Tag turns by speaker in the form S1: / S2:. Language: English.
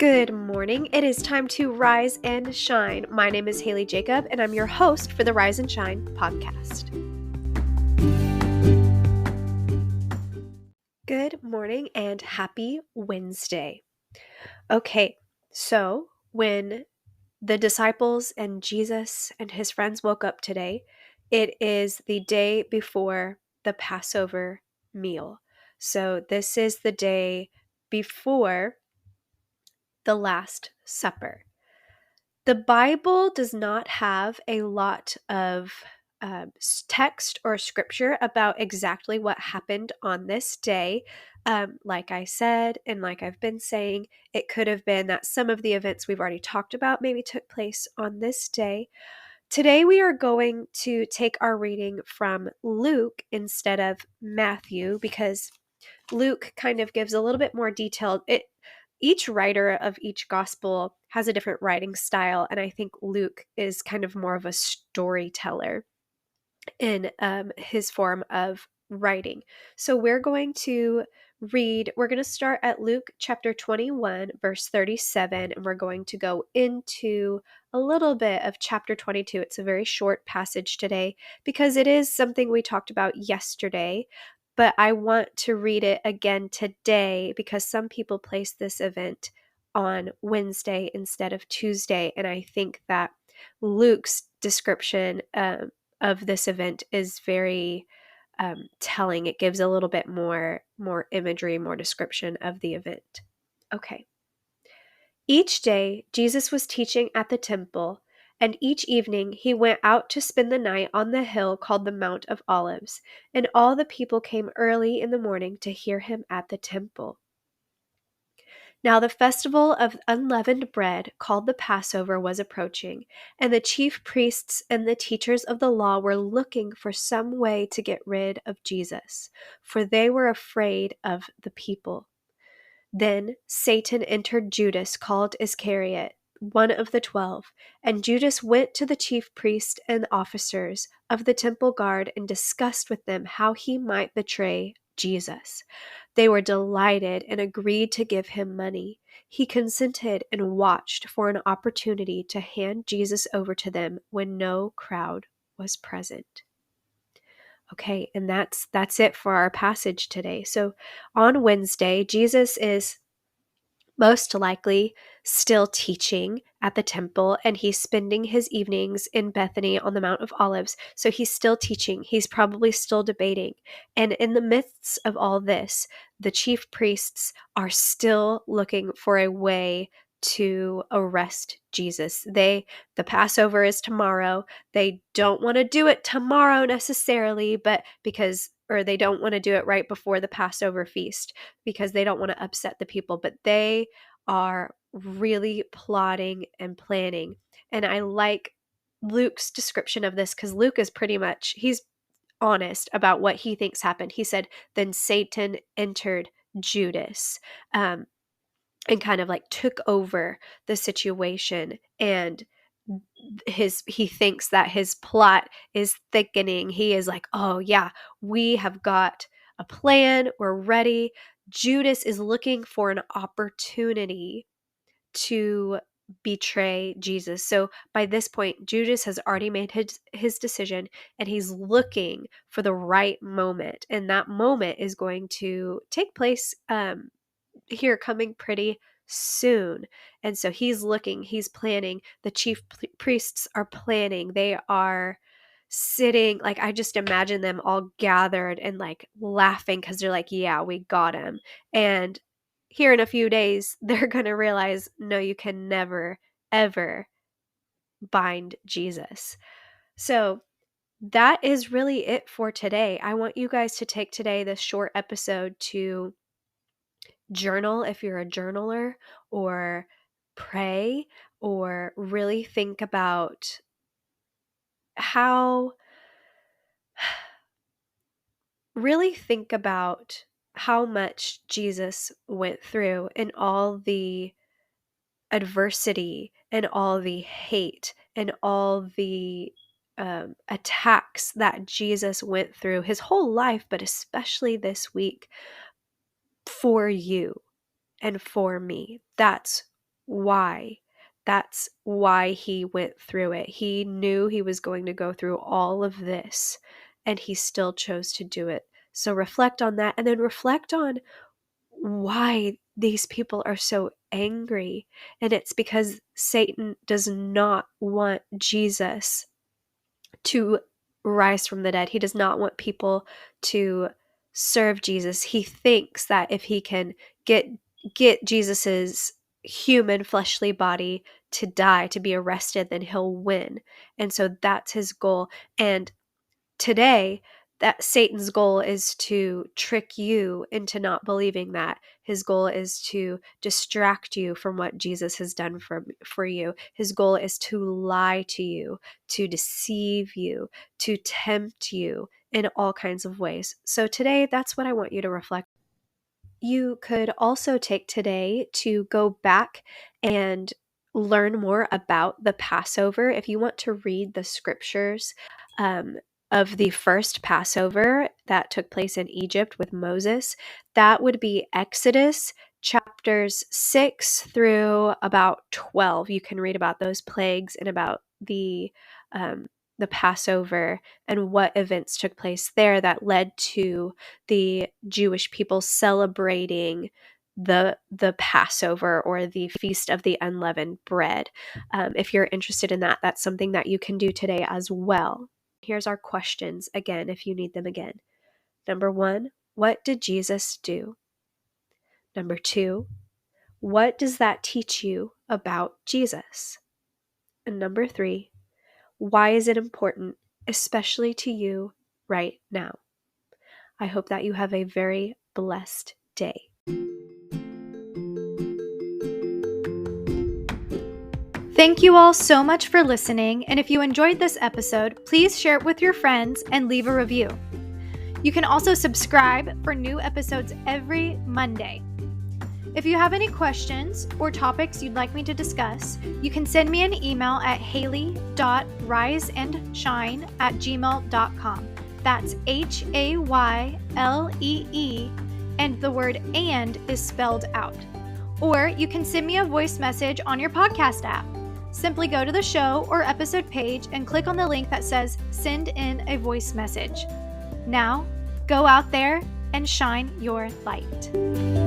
S1: Good morning. It is time to rise and shine. My name is Haylee Jacob, and I'm your host for the Rise and Shine podcast. Good morning and happy Wednesday. Okay, so when the disciples and Jesus and his friends woke up today, it is the day before the Passover meal. So this is the day before the Last Supper. The Bible does not have a lot of text or scripture about exactly what happened on this day. Like I said, and like I've been saying, it could have been that some of the events we've already talked about maybe took place on this day. Today we are going to take our reading from Luke instead of Matthew because Luke kind of gives a little bit more detailed. Each writer of each gospel has a different writing style, and I think Luke is kind of more of a storyteller in his form of writing. So we're going to start at Luke chapter 21, verse 37, and we're going to go into a little bit of chapter 22. It's a very short passage today because it is something we talked about yesterday, but I want to read it again today because some people place this event on Wednesday instead of Tuesday, and I think that Luke's description of this event is very telling. It gives a little bit more imagery, more description of the event. Okay. Each day, Jesus was teaching at the temple, and each evening he went out to spend the night on the hill called the Mount of Olives, and all the people came early in the morning to hear him at the temple. Now the festival of unleavened bread, called the Passover, was approaching, and the chief priests and the teachers of the law were looking for some way to get rid of Jesus, for they were afraid of the people. Then Satan entered Judas, called Iscariot, one of the 12, and Judas went to the chief priests and officers of the temple guard and discussed with them how he might betray Jesus. They were delighted and agreed to give him money. He consented and watched for an opportunity to hand Jesus over to them when no crowd was present. Okay, and that's it for our passage today. So on Wednesday, Jesus is most likely still teaching at the temple, and he's spending his evenings in Bethany on the Mount of Olives. So he's still teaching. He's probably still debating. And in the midst of all this, the chief priests are still looking for a way to arrest Jesus. The Passover is tomorrow. They don't want to do it tomorrow necessarily, but they don't want to do it right before the Passover Feast because they don't want to upset the people, but they are really plotting and planning. And I like Luke's description of this because Luke is he's honest about what he thinks happened. He said, then Satan entered Judas, and kind of like took over the situation, and he thinks that his plot is thickening. He is like, oh yeah, we have got a plan, we're ready. Judas is looking for an opportunity to betray Jesus. So by this point, Judas has already made his decision, and he's looking for the right moment, and that moment is going to take place here coming pretty soon. And so he's planning. The chief priests are planning. They are sitting, like, I just imagine them all gathered and like laughing because they're like, yeah, we got him. And here in a few days, they're going to realize, no, you can never, ever bind Jesus. So that is really it for today. I want you guys to take today, this short episode, to journal if you're a journaler, or pray, or really think about how much Jesus went through and all the adversity and all the hate and all the attacks that Jesus went through his whole life, but especially this week, for you and for me. That's why. That's why he went through it. He knew he was going to go through all of this, and he still chose to do it. So reflect on that, and then reflect on why these people are so angry. And it's because Satan does not want Jesus to rise from the dead. He does not want people to serve Jesus. He thinks that if he can get Jesus's human fleshly body to die, to be arrested, then he'll win. And so that's his goal. And today, that Satan's goal is to trick you into not believing that. His goal is to distract you from what Jesus has done for you. His goal is to lie to you, to deceive you, to tempt you in all kinds of ways. So today, that's what I want you to reflect. You could also take today to go back and learn more about the Passover. If you want to read the scriptures um, of the first Passover that took place in Egypt with Moses, that would be Exodus chapters 6 through about 12. You can read about those plagues and about the Passover and what events took place there that led to the Jewish people celebrating the Passover, or the Feast of the Unleavened Bread. If you're interested in that, that's something that you can do today as well. Here's our questions again, if you need them again. Number 1, what did Jesus do? Number 2, what does that teach you about Jesus? And number 3, why is it important, especially to you right now? I hope that you have a very blessed day.
S2: Thank you all so much for listening, and if you enjoyed this episode, please share it with your friends and leave a review. You can also subscribe for new episodes every Monday. If you have any questions or topics you'd like me to discuss, you can send me an email at haylee.riseandshine@gmail.com. That's HAYLEE, and the word "and" is spelled out. Or you can send me a voice message on your podcast app. Simply go to the show or episode page and click on the link that says "Send in a voice message." Now, go out there and shine your light.